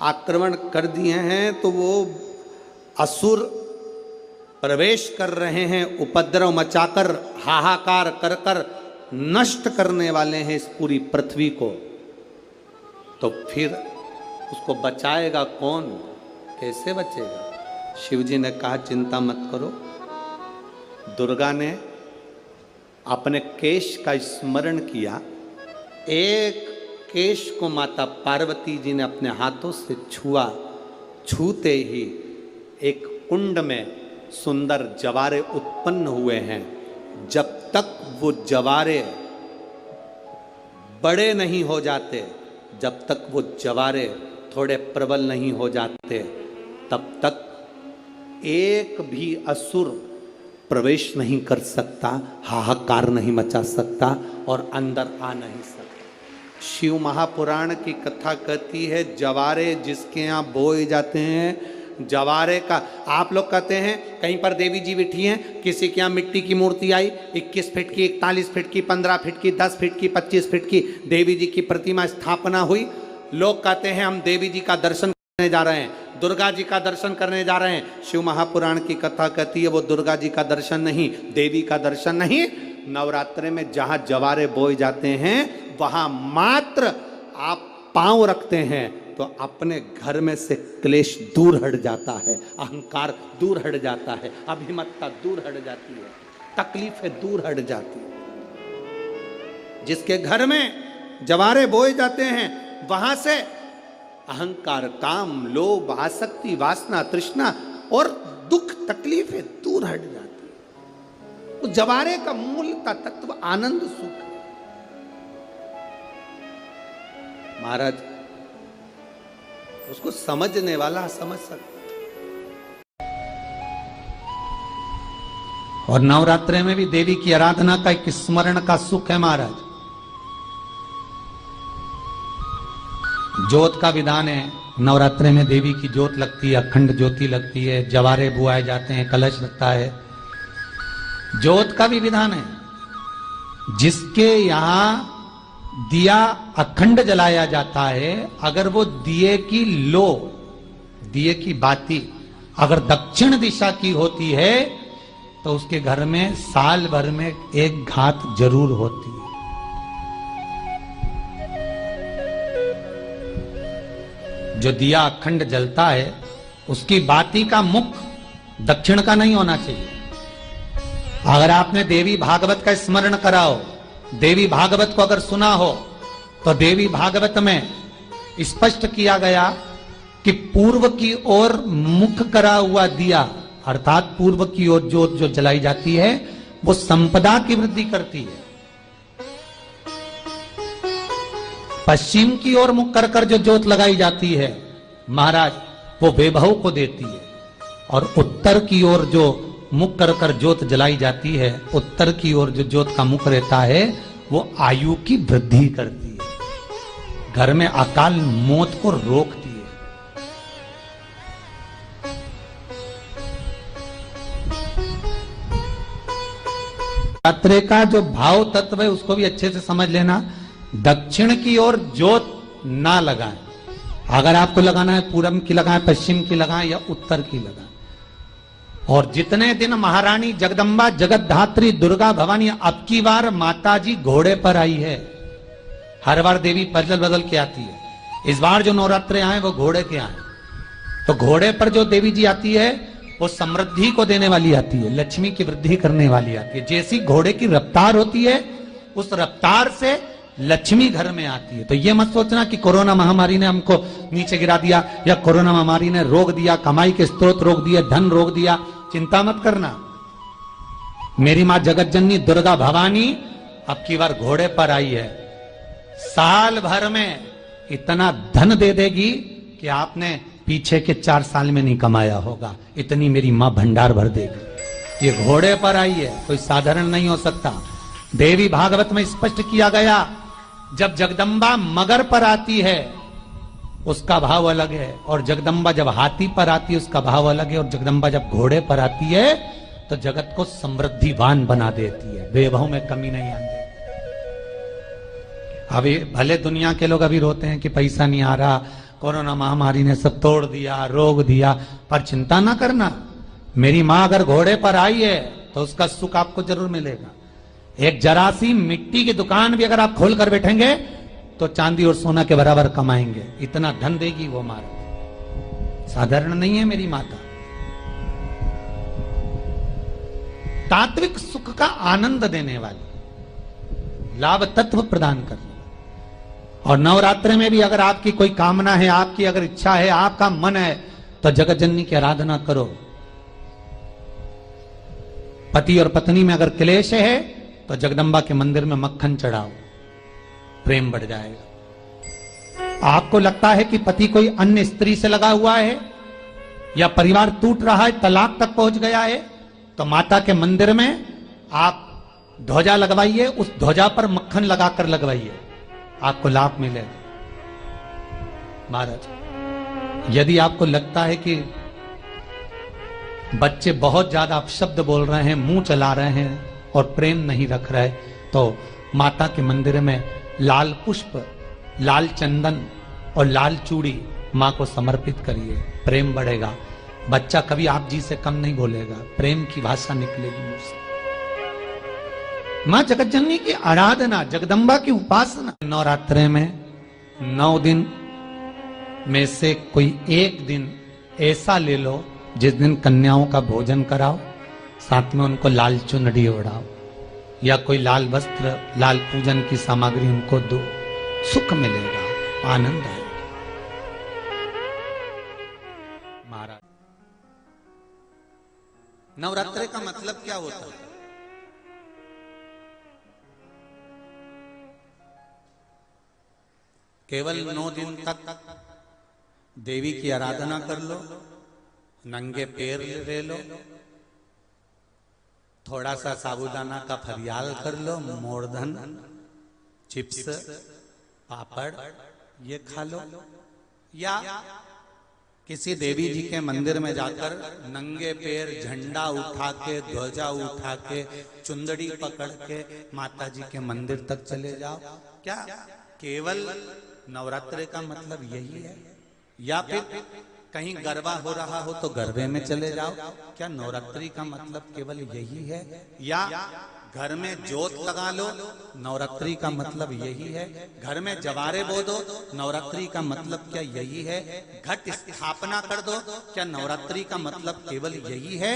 आक्रमण कर दिए हैं तो वो असुर प्रवेश कर रहे हैं, उपद्रव मचाकर, हाहाकार कर कर नष्ट करने वाले हैं इस पूरी पृथ्वी को। तो फिर उसको बचाएगा कौन, कैसे बचेगा? शिव जी ने कहा चिंता मत करो। दुर्गा ने अपने केश का स्मरण किया, एक केश को माता पार्वती जी ने अपने हाथों से छुआ, छूते ही एक कुंड में सुंदर जवारे उत्पन्न हुए हैं। जब तक वो जवारे बड़े नहीं हो जाते, जब तक वो जवारे थोड़े प्रबल नहीं हो जाते, तब तक एक भी असुर प्रवेश नहीं कर सकता, हाहाकार नहीं मचा सकता और अंदर आ नहीं सकता। शिव महापुराण की कथा कहती है, जवारे जिसके यहाँ बोए जाते हैं, जवारे का, आप लोग कहते हैं कहीं पर देवी जी बैठी हैं, किसी के यहाँ मिट्टी की मूर्ति आई, 21 फीट की, 41 फीट की, 15 फीट की, 10 फीट की, 25 फीट की देवी जी की प्रतिमा स्थापना हुई। लोग कहते हैं हम देवी जी का दर्शन करने जा रहे हैं, दुर्गा जी का दर्शन करने जा रहे हैं। शिव महापुराण की कथा कहती है वो दुर्गा जी का दर्शन नहीं, देवी का दर्शन नहीं। नवरात्रे में जहां जवारे बोए जाते हैं वहां मात्र आप पांव रखते हैं तो अपने घर में से क्लेश दूर हट जाता है, अहंकार दूर हट जाता है, अभिमतता दूर हट जाती है, तकलीफें दूर हट जाती है। जिसके घर में जवारे बोए जाते हैं, वहां से अहंकार, काम, लोभ, आसक्ति, वासना, तृष्णा और दुख, तकलीफें दूर हट जाती है। उस जवारे का मूल का तत्व आनंद, सुख है। महाराज, उसको समझने वाला समझ सकता। और नवरात्रि में भी देवी की आराधना का एक स्मरण का सुख है महाराज। ज्योत का विधान है, नवरात्रि में देवी की ज्योत लगती है, अखंड ज्योति लगती है, जवारे बुआए जाते हैं, कलश लगता है। ज्योत का भी विधान है। जिसके यहां दिया अखंड जलाया जाता है, अगर वो दिए की लो, दिए की बाती अगर दक्षिण दिशा की होती है तो उसके घर में साल भर में एक घात जरूर होती है। जो दिया अखंड जलता है उसकी बाती का मुख दक्षिण का नहीं होना चाहिए। अगर आपने देवी भागवत का स्मरण करा हो, देवी भागवत को अगर सुना हो, तो देवी भागवत में स्पष्ट किया गया कि पूर्व की ओर मुख करा हुआ दिया, अर्थात पूर्व की ओर ज्योत जो जलाई जाती है वो संपदा की वृद्धि करती है। पश्चिम की ओर मुख कर कर जो ज्योत लगाई जाती है महाराज, वो वैभव को देती है। और उत्तर की ओर जो मुख कर कर ज्योत जलाई जाती है, उत्तर की ओर जो ज्योत का मुख रहता है वो आयु की वृद्धि करती है, घर में अकाल मौत को रोकती है। नवरात्रि का जो भाव तत्व है उसको भी अच्छे से समझ लेना। दक्षिण की ओर ज्योत ना लगाएं। अगर आपको लगाना है पूरब की लगाएं, पश्चिम की लगाएं या उत्तर की लगाएं। और जितने दिन महारानी जगदम्बा जगतधात्री दुर्गा भवानी, अब की बार माता जी घोड़े पर आई है। हर बार देवी बदल बदल के आती है, इस बार जो नवरात्रे आए वो घोड़े के आए। तो घोड़े पर जो देवी जी आती है वो समृद्धि को देने वाली आती है, लक्ष्मी की वृद्धि करने वाली आती है। जैसी घोड़े की रफ्तार होती है उस रफ्तार से लक्ष्मी घर में आती है। तो ये मत सोचना कि कोरोना महामारी ने हमको नीचे गिरा दिया या कोरोना महामारी ने रोक दिया, कमाई के स्रोत रोक दिए, धन रोक दिया। चिंता मत करना। मेरी मां जगत जननी दुर्गा भवानी अब की बार घोड़े पर आई है। साल भर में इतना धन दे देगी कि आपने पीछे के 4 साल में नहीं कमाया होगा, इतनी मेरी मां भंडार भर देगी। ये घोड़े पर आई है, कोई साधारण नहीं हो सकता। देवी भागवत में स्पष्ट किया गया, जब जगदम्बा मगर पर आती है उसका भाव अलग है, और जगदम्बा जब हाथी पर आती है उसका भाव अलग है, और जगदम्बा जब घोड़े पर आती है तो जगत को समृद्धिवान बना देती है, वैभव में कमी नहीं आती। अभी भले दुनिया के लोग अभी रोते हैं कि पैसा नहीं आ रहा, कोरोना महामारी ने सब तोड़ दिया, रोक दिया, पर चिंता ना करना। मेरी मां अगर घोड़े पर आई है तो उसका सुख आपको जरूर मिलेगा। एक जरा सी मिट्टी की दुकान भी अगर आप खोल कर बैठेंगे तो चांदी और सोना के बराबर कमाएंगे, इतना धन देगी वो मारा। साधारण नहीं है मेरी माता। तात्विक सुख का आनंद देने वाली, लाभ तत्व प्रदान करने। और नवरात्रि में भी अगर आपकी कोई कामना है, आपकी अगर इच्छा है, आपका मन है, तो जगत जननी की आराधना करो। पति और पत्नी में अगर क्लेश है तो जगदम्बा के मंदिर में मक्खन चढ़ाओ, प्रेम बढ़ जाएगा। आपको लगता है कि पति कोई अन्य स्त्री से लगा हुआ है या परिवार टूट रहा है, तलाक तक पहुंच गया है, तो माता के मंदिर में आप ध्वजा लगवाइए, उस ध्वजा पर मक्खन लगाकर लगवाइए, आपको लाभ मिलेगा। महाराज, यदि आपको लगता है कि बच्चे बहुत ज्यादा अपशब्द बोल रहे हैं, मुंह चला रहे हैं और प्रेम नहीं रख रहे, तो माता के मंदिर में लाल पुष्प, लाल चंदन और लाल चूड़ी मां को समर्पित करिए, प्रेम बढ़ेगा। बच्चा कभी आप जी से कम नहीं बोलेगा, प्रेम की भाषा निकलेगी मुझ से। मां जगत जननी की आराधना, जगदम्बा की उपासना। नवरात्रि में 9 दिन में से कोई एक दिन ऐसा ले लो जिस दिन कन्याओं का भोजन कराओ, साथ में उनको लाल चुनरी ओढ़ाओ। या कोई लाल वस्त्र, लाल पूजन की सामग्री उनको दो, सुख मिलेगा, आनंद आएगा। महाराज, नवरात्रि का मतलब क्या होता है? केवल 9 दिन तक देवी की आराधना कर लो, नंगे पैर ले लो, थोड़ा सा साबूदाना का फरियाल कर लो, मोरधन, चिप्स, पापड़ ये खा लो, या किसी देवी जी के मंदिर में जाकर नंगे पैर झंडा उठा के, ध्वजा उठा के, चुंदड़ी पकड़ के माता जी के मंदिर तक चले जाओ। क्या केवल नवरात्रि का मतलब यही है? या फिर कहीं गरबा हो रहा हो तो गरबे में चले जाओ? क्या नवरात्रि का मतलब केवल यही है? या घर में जोत लगा लो, नवरात्रि का मतलब यही है? घर में जवारे बो दो, नवरात्रि का मतलब क्या यही है? घट स्थापना कर दो, क्या नवरात्रि का मतलब केवल यही है?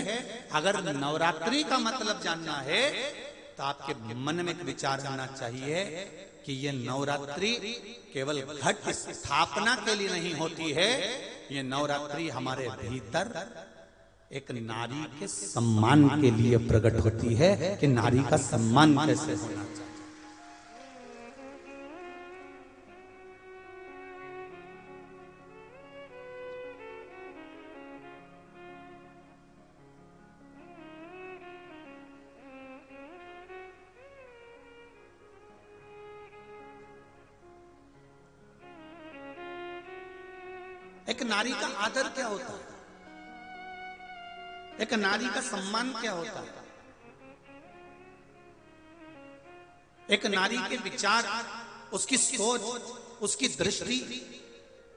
अगर नवरात्रि का मतलब जानना है तो आपके मन में एक विचार आना चाहिए कि ये नवरात्रि केवल घट स्थापना के लिए नहीं होती है, ये नवरात्रि हमारे भीतर एक नारी के सम्मान के लिए प्रकट होती है कि नारी का सम्मान कैसे होना चाहिए। एक नारी का आदर क्या होता है? एक नारी का सम्मान क्या होता है? एक नारी के विचार, उसकी सोच, उसकी दृष्टि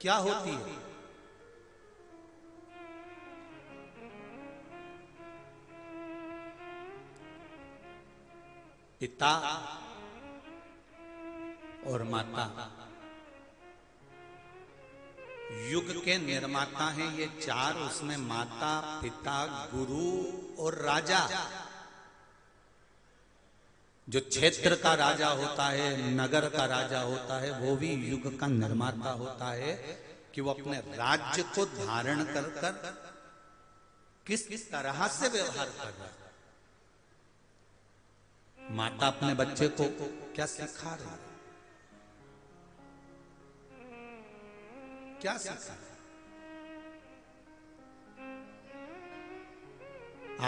क्या होती है? पिता और माता युग के निर्माता हैं ये चार। उसमें माता, पिता, गुरु और राजा। जो क्षेत्र का राजा होता है, नगर का राजा होता है, वो भी युग का निर्माता होता है कि वो अपने राज्य को धारण कर कर किस तरह से व्यवहार कर रहा है। माता अपने बच्चे को क्या सिखा रही है? क्या सिखा?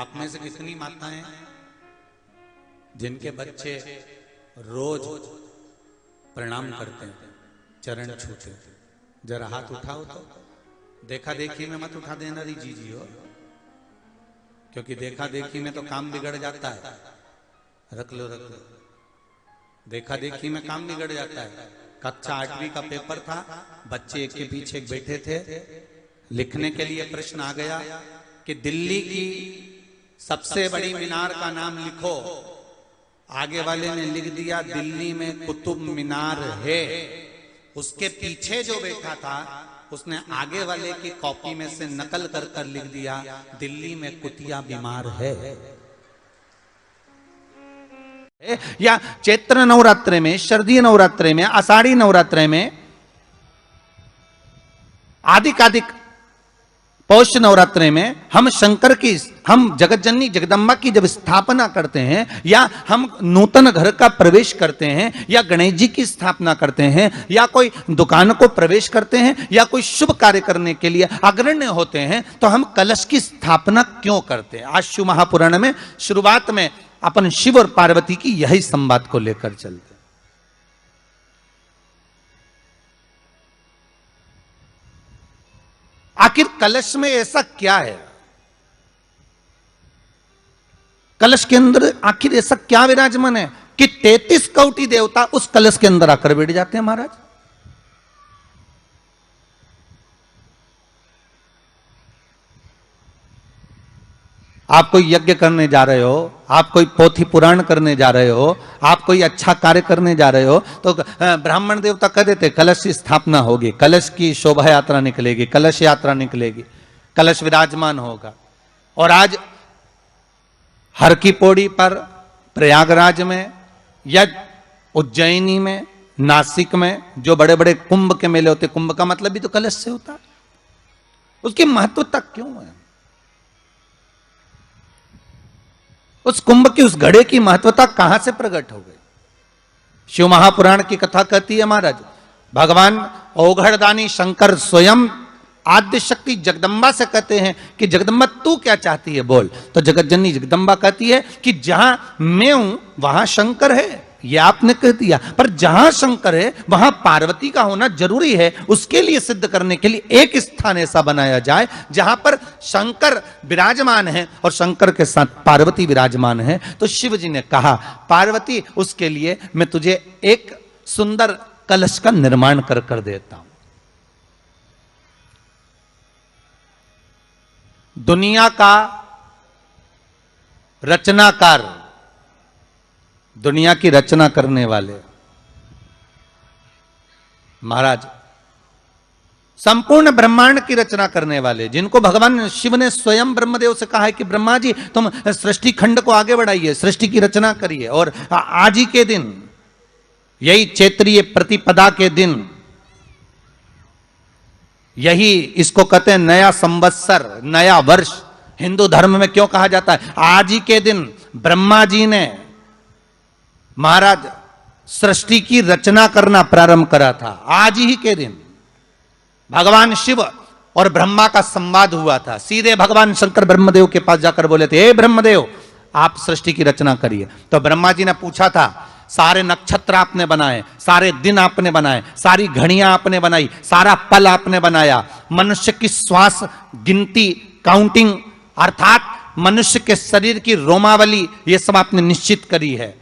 आप में से कितनी माताएं जिनके बच्चे रोज प्रणाम करते हैं, चरण छूते हैं? जरा हाथ उठाओ तो। देखा देखी में मत उठा देना री जी हो, क्योंकि देखा देखी में तो काम बिगड़ जाता है। रख लो रख लो। देखा देखी में काम बिगड़ जाता है। कक्षा 8वीं का पेपर था, बच्चे एक के पीछे एक बैठे थे, लिखने के लिए प्रश्न आ गया कि दिल्ली की सबसे बड़ी मीनार का नाम लिखो। आगे वाले ने लिख दिया दिल्ली में कुतुब मीनार है। उसके पीछे जो बैठा था उसने आगे वाले की कॉपी में से नकल कर कर लिख दिया दिल्ली में कुतिया बीमार है। या चैत्र नवरात्रि में, शारदीय नवरात्रि में, आषाढ़ी नवरात्रि में, आदिकादिक पौष नवरात्रि में हम शंकर की, हम जगत जननी जगदम्बा की जब स्थापना करते हैं, या हम नूतन घर का प्रवेश करते हैं, या गणेश जी की स्थापना करते हैं, या कोई दुकान को प्रवेश करते हैं, या कोई शुभ कार्य करने के लिए अग्रण्य होते हैं, तो हम कलश की स्थापना क्यों करते हैं? आज शिव महापुराण में शुरुआत में अपन शिव और पार्वती की यही संवाद को लेकर चलते। आखिर कलश में ऐसा क्या है? कलश के अंदर आखिर ऐसा क्या विराजमान है कि 33 कोटि देवता उस कलश के अंदर आकर बैठ जाते हैं? महाराज, आप कोई यज्ञ करने जा रहे हो, आप कोई पोथी पुराण करने जा रहे हो, आप कोई अच्छा कार्य करने जा रहे हो, तो ब्राह्मण देवता कह देते कलश की स्थापना होगी, कलश की शोभा यात्रा निकलेगी, कलश यात्रा निकलेगी, कलश विराजमान होगा। और आज हर की पौड़ी पर प्रयागराज में या उज्जैनी में, नासिक में जो बड़े बड़े कुंभ के मेले होते, कुंभ का मतलब भी तो कलश से होता है, उसकी महत्वता क्यों है? उस कुंभ की, उस घड़े की महत्वता कहां से प्रकट हो गई? शिव महापुराण की कथा कहती है महाराज, भगवान औघड़दानी शंकर स्वयं आद्य शक्ति जगदम्बा से कहते हैं कि जगदम्बा तू क्या चाहती है बोल। तो जगतजननी जगदम्बा कहती है कि जहां मैं हूं वहां शंकर है, ये आपने कह दिया, पर जहां शंकर है वहां पार्वती का होना जरूरी है। उसके लिए सिद्ध करने के लिए एक स्थान ऐसा बनाया जाए जहां पर शंकर विराजमान है और शंकर के साथ पार्वती विराजमान है। तो शिव जी ने कहा, पार्वती उसके लिए मैं तुझे एक सुंदर कलश का निर्माण कर देता हूं। दुनिया का रचनाकार, दुनिया की रचना करने वाले महाराज, संपूर्ण ब्रह्मांड की रचना करने वाले, जिनको भगवान शिव ने स्वयं ब्रह्मदेव से कहा है कि ब्रह्मा जी तुम सृष्टि खंड को आगे बढ़ाइए, सृष्टि की रचना करिए। और आज ही के दिन, यही चैत्रीय प्रतिपदा के दिन, यही इसको कहते हैं नया संवत्सर, नया वर्ष। हिंदू धर्म में क्यों कहा जाता है? आज ही के दिन ब्रह्मा जी ने महाराज सृष्टि की रचना करना प्रारंभ करा था। आज ही के दिन भगवान शिव और ब्रह्मा का संवाद हुआ था। सीधे भगवान शंकर ब्रह्मदेव के पास जाकर बोले थे, हे ब्रह्मदेव आप सृष्टि की रचना करिए। तो ब्रह्मा जी ने पूछा था, सारे नक्षत्र आपने बनाए, सारे दिन आपने बनाए, सारी घड़ियां आपने बनाई, सारा पल आपने बनाया, मनुष्य की श्वास गिनती, काउंटिंग, अर्थात मनुष्य के शरीर की रोमावली, ये सब आपने निश्चित करी है।